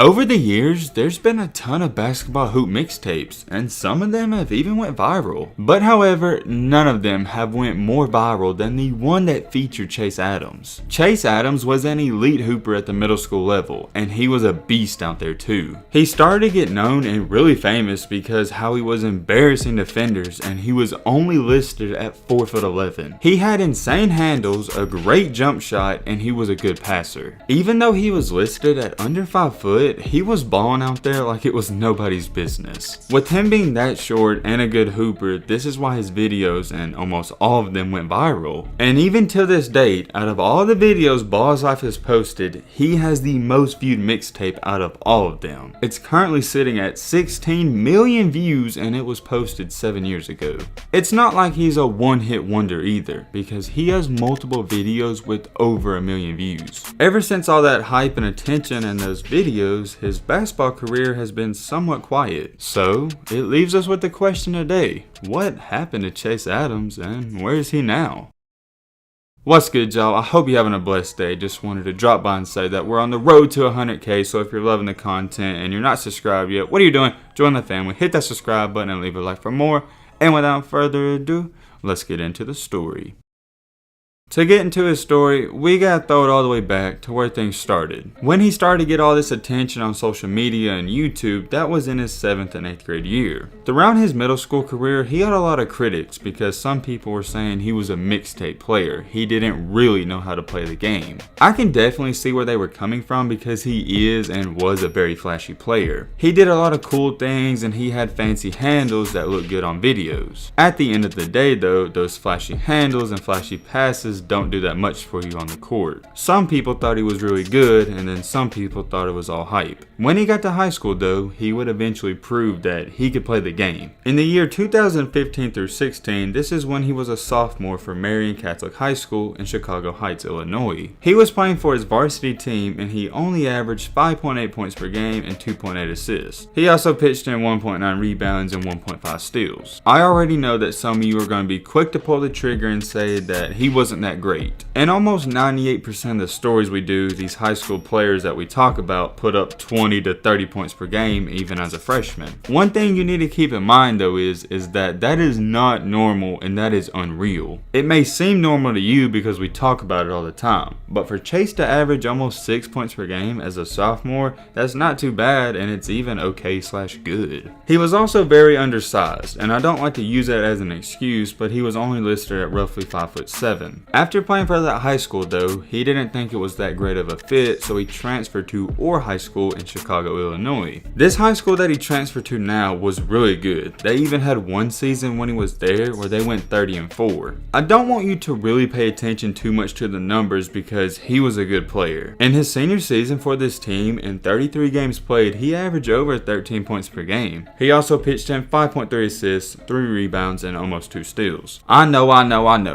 Over the years, there's been a ton of basketball hoop mixtapes, and some of them have even went viral. But however, none of them have went more viral than the one that featured Chase Adams. Chase Adams was an elite hooper at the middle school level, and he was a beast out there too. He started to get known and really famous because how he was embarrassing defenders, and he was only listed at 4'11". He had insane handles, a great jump shot, and he was a good passer. Even though he was listed at under 5 foot, he was balling out there like it was nobody's business. With him being that short and a good hooper, this is why his videos, and almost all of them, went viral. And even to this date, out of all the videos Ball's Life has posted, he has the most viewed mixtape out of all of them. It's currently sitting at 16 million views, and it was posted 7 years ago. It's not like he's a one-hit wonder either, because he has multiple videos with over 1 million views. Ever since all that hype and attention in those videos, his basketball career has been somewhat quiet. So it leaves us with the question today: what happened to Chase Adams, and where is he now? What's good, y'all? I hope you're having a blessed day. Just wanted to drop by and say that we're on the road to 100K, so if you're loving the content and you're not subscribed yet, what are you doing? Join the family, hit that subscribe button, and leave a like for more. And without further ado, let's get into the story. To get into his story, we gotta throw it all the way back to where things started. When he started to get all this attention on social media and YouTube, that was in his 7th and 8th grade year. Throughout his middle school career, he had a lot of critics because some people were saying he was a mixtape player. He didn't really know how to play the game. I can definitely see where they were coming from because he is and was a very flashy player. He did a lot of cool things and he had fancy handles that looked good on videos. At the end of the day though, those flashy handles and flashy passes don't do that much for you on the court. Some people thought he was really good, and then some people thought it was all hype. When he got to high school though, he would eventually prove that he could play the game. In the year 2015 through 16, this is when he was a sophomore for Marian Catholic High School in Chicago Heights, Illinois. He was playing for his varsity team and he only averaged 5.8 points per game and 2.8 assists. He also pitched in 1.9 rebounds and 1.5 steals. I already know that some of you are going to be quick to pull the trigger and say that he wasn't that great. And almost 98% of the stories we do, these high school players that we talk about put up 20 to 30 points per game even as a freshman. One thing you need to keep in mind though is that is not normal and that is unreal. It may seem normal to you because we talk about it all the time, but for Chase to average almost 6 points per game as a sophomore, that's not too bad, and it's even okay/good. He was also very undersized, and I don't like to use that as an excuse, but he was only listed at roughly 5'7". After playing for that high school though, he didn't think it was that great of a fit, so he transferred to Orr High School in Chicago, Illinois. This high school that he transferred to now was really good. They even had one season when he was there where they went 30-4. I don't want you to really pay attention too much to the numbers because he was a good player. In his senior season for this team, in 33 games played, he averaged over 13 points per game. He also pitched in 5.3 assists, 3 rebounds, and almost 2 steals. I know.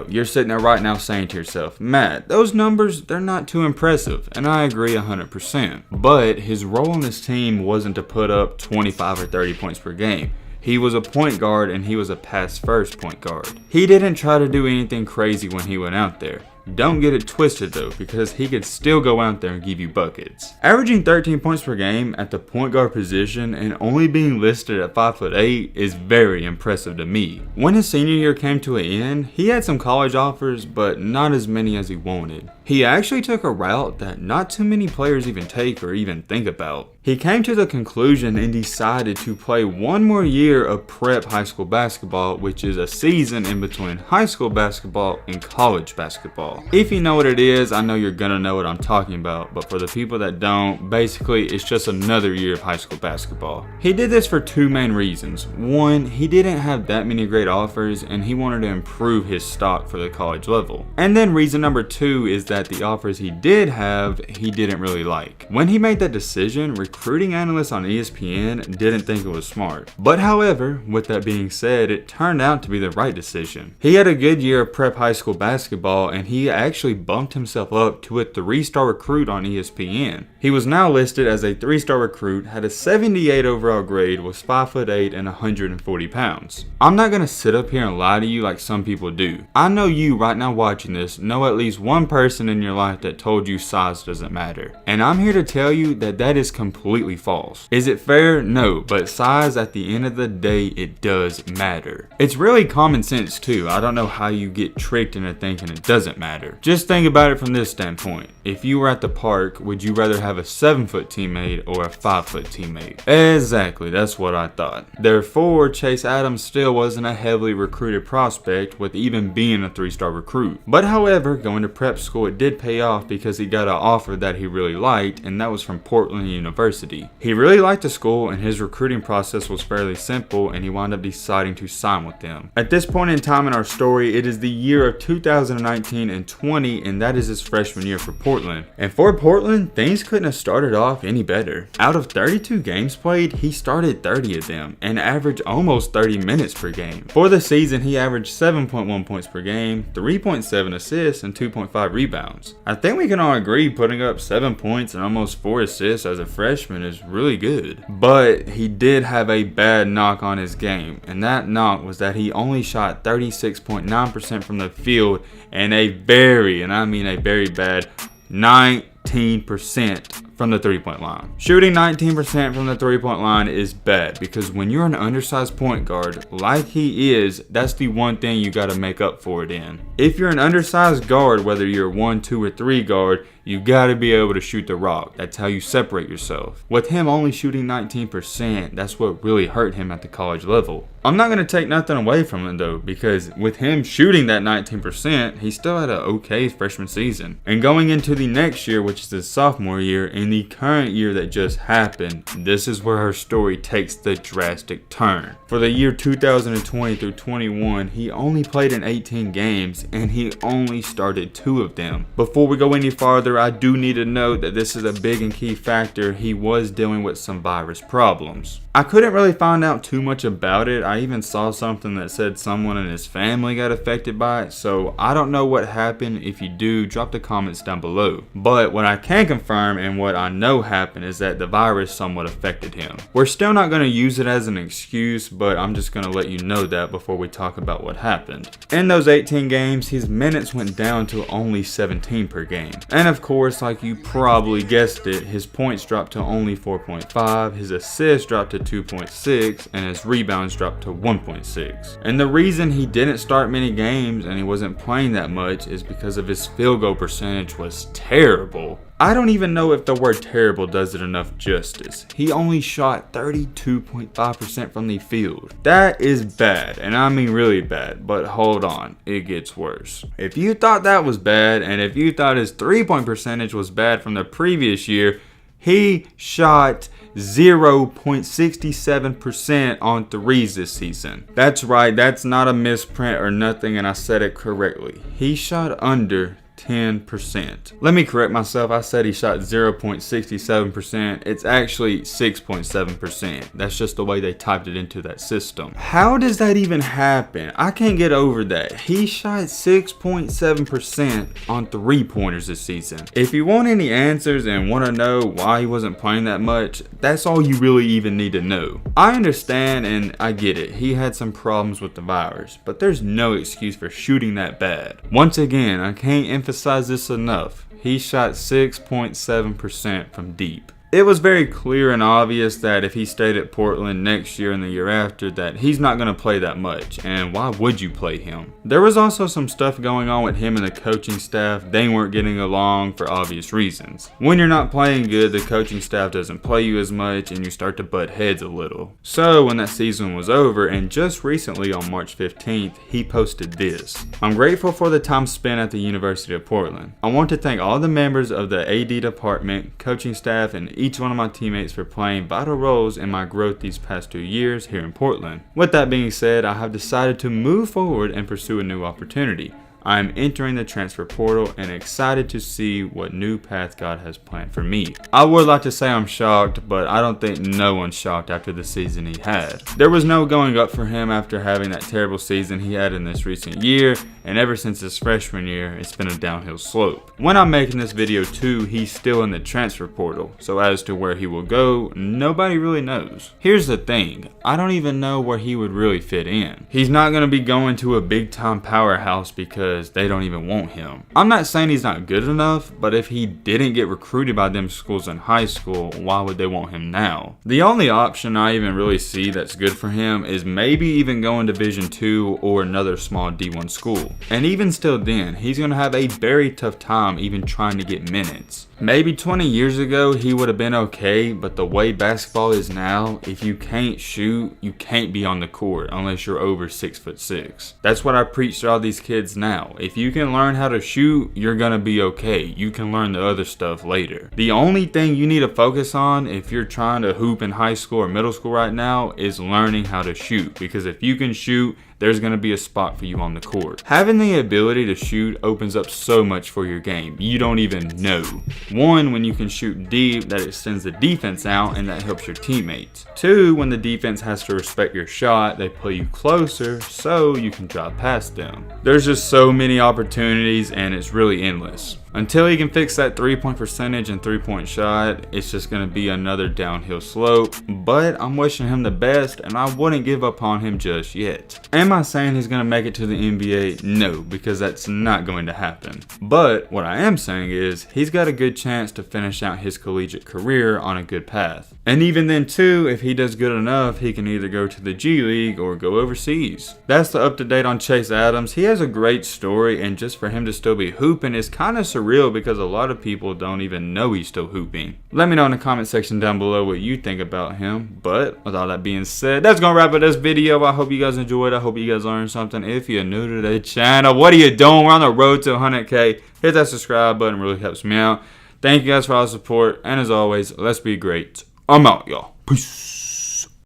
You're sitting there right now saying to yourself, Matt, those numbers, they're not too impressive, and I agree 100%. But his role on this team wasn't to put up 25 or 30 points per game. He was a point guard and he was a pass-first point guard. He didn't try to do anything crazy when he went out there. Don't get it twisted though, because he could still go out there and give you buckets. Averaging 13 points per game at the point guard position and only being listed at 5'8" is very impressive to me. When his senior year came to an end, he had some college offers, but not as many as he wanted. He actually took a route that not too many players even take or even think about. He came to the conclusion and decided to play one more year of prep high school basketball, which is a season in between high school basketball and college basketball. If you know what it is, I know you're gonna know what I'm talking about, but for the people that don't, basically it's just another year of high school basketball. He did this for 2 main reasons. One, he didn't have that many great offers and he wanted to improve his stock for the college level. And then reason number 2 is that the offers he did have, he didn't really like. When he made that decision, recruiting analysts on ESPN didn't think it was smart. But however, with that being said, it turned out to be the right decision. He had a good year of prep high school basketball and he actually bumped himself up to a 3-star recruit on ESPN. He was now listed as a 3-star recruit, had a 78 overall grade, was 5'8" and 140 pounds. I'm not gonna sit up here and lie to you like some people do. I know you right now watching this know at least one person in your life that told you size doesn't matter. And I'm here to tell you that that is completely completely false. Is it fair? No, but size at the end of the day, it does matter. It's really common sense too. I don't know how you get tricked into thinking it doesn't matter. Just think about it from this standpoint. If you were at the park, would you rather have a 7-foot teammate or a 5-foot teammate? Exactly, that's what I thought. Therefore, Chase Adams still wasn't a heavily recruited prospect with even being a 3-star recruit. But however, going to prep school, it did pay off because he got an offer that he really liked, and that was from Portland University. He really liked the school and his recruiting process was fairly simple, and he wound up deciding to sign with them. At this point in time in our story, it is the year of 2019 and 20, and that is his freshman year for Portland. And for Portland, things couldn't have started off any better. Out of 32 games played, he started 30 of them and averaged almost 30 minutes per game. For the season, he averaged 7.1 points per game, 3.7 assists, and 2.5 rebounds. I think we can all agree putting up 7 points and almost 4 assists as a freshman is really good. But he did have a bad knock on his game, and that knock was that he only shot 36.9% from the field and a very, and I mean a very bad 19% from the 3-point line. Shooting 19% from the 3-point line is bad because when you're an undersized point guard like he is, that's the one thing you got to make up for it in. If you're an undersized guard, whether you're 1, 2, or 3 guard, you gotta be able to shoot the rock. That's how you separate yourself. With him only shooting 19%, that's what really hurt him at the college level. I'm not gonna take nothing away from him though, because with him shooting that 19%, he still had an okay freshman season. And going into the next year, which is his sophomore year, in the current year that just happened, this is where her story takes the drastic turn. For the year 2020 through 21, he only played in 18 games, and he only started 2 of them. Before we go any farther, I do need to note that this is a big and key factor. He was dealing with some virus problems. I couldn't really find out too much about it. I even saw something that said someone in his family got affected by it, so I don't know what happened. If you do, drop the comments down below. But what I can confirm and what I know happened is that the virus somewhat affected him. We're still not going to use it as an excuse, but I'm just going to let you know that before we talk about what happened. In those 18 games, his minutes went down to only 17 per game. And of course, like you probably guessed it, his points dropped to only 4.5, his assists dropped to 2.6, and his rebounds dropped to 1.6. And the reason he didn't start many games and he wasn't playing that much is because of his field goal percentage was terrible. I don't even know if the word terrible does it enough justice. He only shot 32.5% from the field. That is bad, and I mean really bad, but hold on, it gets worse. If you thought that was bad, and if you thought his 3-point percentage was bad from the previous year, he shot 0.67% on threes this season. That's right, that's not a misprint or nothing, and I said it correctly. He shot under 10%. Let me correct myself. I said he shot 0.67%. It's actually 6.7%. That's just the way they typed it into that system. How does that even happen? I can't get over that. He shot 6.7% on 3-pointers this season. If you want any answers and want to know why he wasn't playing that much, that's all you really even need to know. I understand and I get it. He had some problems with the virus, but there's no excuse for shooting that bad. Once again, I can't emphasize this enough. He shot 6.7% from deep. It was very clear and obvious that if he stayed at Portland next year and the year after, that he's not going to play that much, and why would you play him? There was also some stuff going on with him and the coaching staff. They weren't getting along for obvious reasons. When you're not playing good, the coaching staff doesn't play you as much and you start to butt heads a little. So when that season was over, and just recently on March 15th, he posted this: "I'm grateful for the time spent at the University of Portland. I want to thank all the members of the AD department, coaching staff, and each one of my teammates for playing vital roles in my growth these past 2 years here in Portland. With that being said, I have decided to move forward and pursue a new opportunity. I am entering the transfer portal and excited to see what new path God has planned for me." I would like to say I'm shocked, but I don't think no one's shocked after the season he had. There was no going up for him after having that terrible season he had in this recent year, and ever since his freshman year, it's been a downhill slope. When I'm making this video too, he's still in the transfer portal, so as to where he will go, nobody really knows. Here's the thing, I don't even know where he would really fit in. He's not going to be going to a big time powerhouse because because they don't even want him. I'm not saying he's not good enough, but if he didn't get recruited by them schools in high school, why would they want him now? The only option I even really see that's good for him is maybe even going Division II or another small D1 school. And even still then, he's going to have a very tough time even trying to get minutes. Maybe 20 years ago he would have been okay, but the way basketball is now, if you can't shoot, you can't be on the court unless you're over 6'6". That's what I preach to all these kids now. If you can learn how to shoot, you're gonna be okay. You can learn the other stuff later. The only thing you need to focus on if you're trying to hoop in high school or middle school right now is learning how to shoot, because if you can shoot, there's going to be a spot for you on the court. Having the ability to shoot opens up so much for your game. You don't even know. One, when you can shoot deep, that extends the defense out and that helps your teammates. Two, when the defense has to respect your shot, they pull you closer so you can drive past them. There's just so many opportunities and it's really endless. Until he can fix that 3-point percentage and 3-point shot, it's just going to be another downhill slope. But I'm wishing him the best and I wouldn't give up on him just yet. Am I saying he's going to make it to the NBA? No, because that's not going to happen. But what I am saying is he's got a good chance to finish out his collegiate career on a good path. And even then too, if he does good enough, he can either go to the G League or go overseas. That's the up-to-date on Chase Adams. He has a great story, and just for him to still be hooping is kind of surreal because a lot of people don't even know he's still hooping. Let me know in the comment section down below what you think about him. But with all that being said, that's gonna wrap up this video. I hope you guys enjoyed. I hope you guys learned something. If you're new to the channel, what are you doing? We're on the road to 100K. Hit that subscribe button, really helps me out. Thank you guys for all the support, and as always, let's be great. I'm out, y'all. Peace.